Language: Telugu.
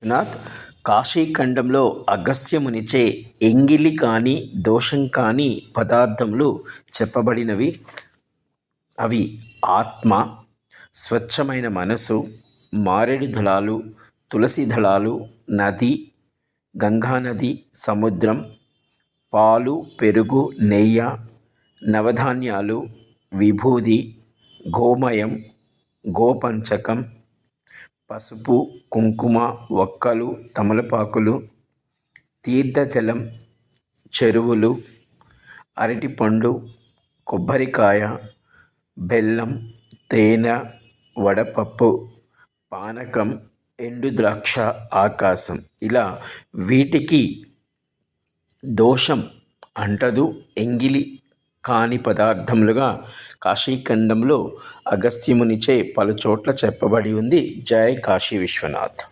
నాథ్ కాశీఖండంలో అగస్త్యమునిచే ఎంగిలి కాని దోషం కాని పదార్థములు చెప్పబడినవి. అవి ఆత్మ, స్వచ్ఛమైన మనసు, మారేడు దళాలు, తులసి దళాలు, నది, గంగానది, సముద్రం, పాలు, పెరుగు, నెయ్యి, నవధాన్యాలు, విభూది, గోమయం, గోపంచకం, పసుపు, కుంకుమ, ఒక్కలు, తమలపాకులు, తీర్థజలం, చెరువులు, అరటిపండు, కొబ్బరికాయ, బెల్లం, తేనె, వడపప్పు, పానకం, ఎండు ద్రాక్ష, ఆకాశం, ఇలా వీటికి దోషం అంటదు, ఎంగిలి కాని పదార్థములుగా కాశీఖండంలో అగస్త్యమునిచే పలుచోట్ల చెప్పబడి ఉంది. జై కాశీ విశ్వనాథ్.